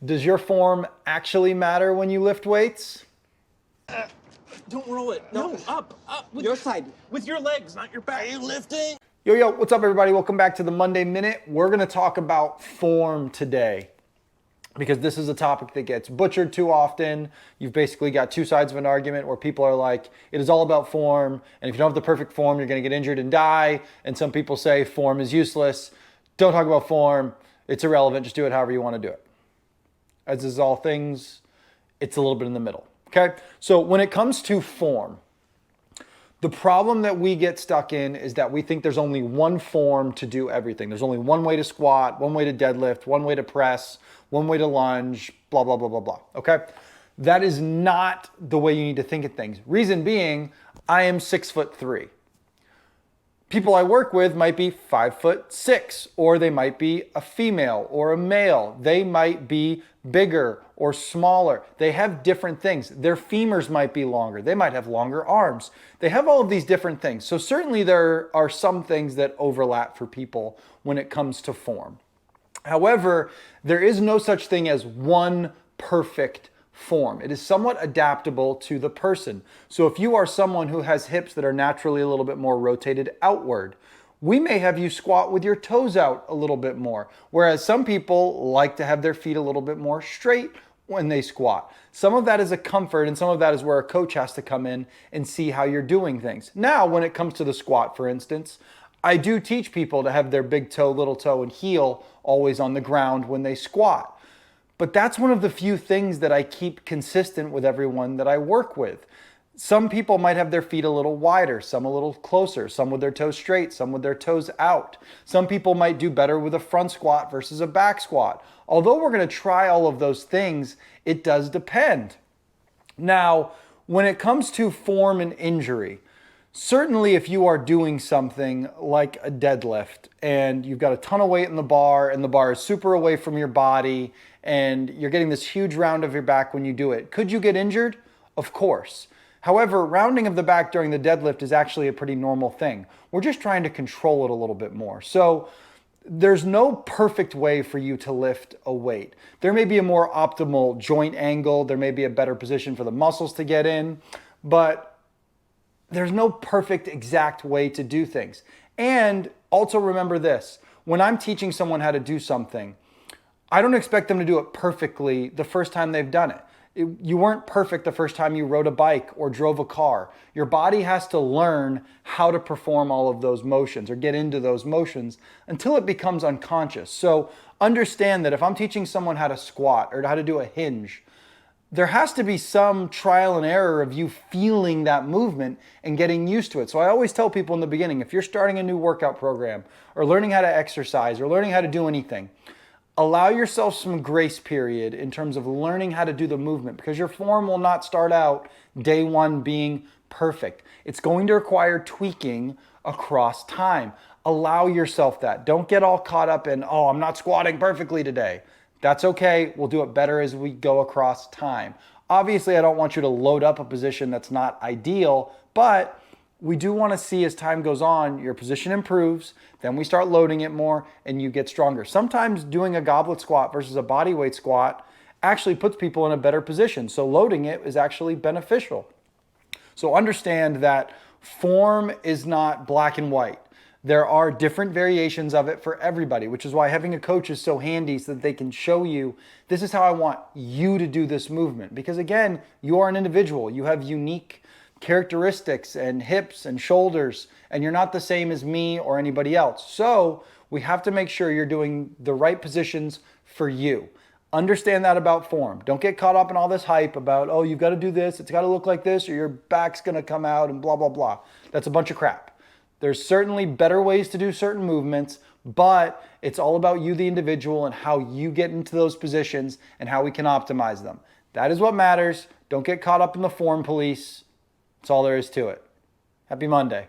Does your form actually matter when you lift weights? Don't roll it. No, up. With Your side. With your legs, not your back. Are you lifting? Yo, what's up everybody? Welcome back to the Monday Minute. We're gonna talk about form today because this is a topic that gets butchered too often. You've basically got two sides of an argument where people are like, it is all about form, and if you don't have the perfect form, you're gonna get injured and die. And some people say form is useless. Don't talk about form. It's irrelevant. Just do it however you wanna do it. As is all things, it's a little bit in the middle, okay? So when it comes to form, the problem that we get stuck in is that we think there's only one form to do everything. There's only one way to squat, one way to deadlift, one way to press, one way to lunge, blah, blah, blah, blah, blah, okay? That is not the way you need to think of things. Reason being, I am 6'3". People I work with might be 5'6", or they might be a female or a male. They might be bigger or smaller. They have different things. Their femurs might be longer. They might have longer arms. They have all of these different things. So certainly there are some things that overlap for people when it comes to form. However, there is no such thing as one perfect form. It is somewhat adaptable to the person. So if you are someone who has hips that are naturally a little bit more rotated outward, we may have you squat with your toes out a little bit more, whereas some people like to have their feet a little bit more straight when they squat. Some of that is a comfort, and some of that is where a coach has to come in and see how you're doing things. Now, when it comes to the squat, for instance, I do teach people to have their big toe, little toe, and heel always on the ground when they squat. But that's one of the few things that I keep consistent with everyone that I work with. Some people might have their feet a little wider, some a little closer, some with their toes straight, some with their toes out. Some people might do better with a front squat versus a back squat. Although we're going to try all of those things, it does depend. Now, when it comes to form and injury, certainly if you are doing something like a deadlift and you've got a ton of weight in the bar and the bar is super away from your body and you're getting this huge round of your back when you do it, could you get injured? Of course. However, rounding of the back during the deadlift is actually a pretty normal thing. We're just trying to control it a little bit more. So there's no perfect way for you to lift a weight. There may be a more optimal joint angle. There may be a better position for the muscles to get in, but there's no perfect exact way to do things. And also remember this, when I'm teaching someone how to do something, I don't expect them to do it perfectly the first time they've done it. You weren't perfect the first time you rode a bike or drove a car. Your body has to learn how to perform all of those motions or get into those motions until it becomes unconscious. So understand that if I'm teaching someone how to squat or how to do a hinge, there has to be some trial and error of you feeling that movement and getting used to it. So I always tell people in the beginning, if you're starting a new workout program or learning how to exercise or learning how to do anything, allow yourself some grace period in terms of learning how to do the movement, because your form will not start out day one being perfect. It's going to require tweaking across time. Allow yourself that. Don't get all caught up in, oh, I'm not squatting perfectly today. That's okay. We'll do it better as we go across time. Obviously, I don't want you to load up a position that's not ideal, but we do want to see as time goes on, your position improves, then we start loading it more and you get stronger. Sometimes doing a goblet squat versus a body weight squat actually puts people in a better position. So loading it is actually beneficial. So understand that form is not black and white. There are different variations of it for everybody, which is why having a coach is so handy so that they can show you, this is how I want you to do this movement. Because again, you are an individual. You have unique characteristics and hips and shoulders, and you're not the same as me or anybody else. So we have to make sure you're doing the right positions for you. Understand that about form. Don't get caught up in all this hype about, oh, you've got to do this, it's got to look like this, or your back's going to come out and blah, blah, blah. That's a bunch of crap. There's certainly better ways to do certain movements, but it's all about you, the individual, and how you get into those positions and how we can optimize them. That is what matters. Don't get caught up in the form police. That's all there is to it. Happy Monday.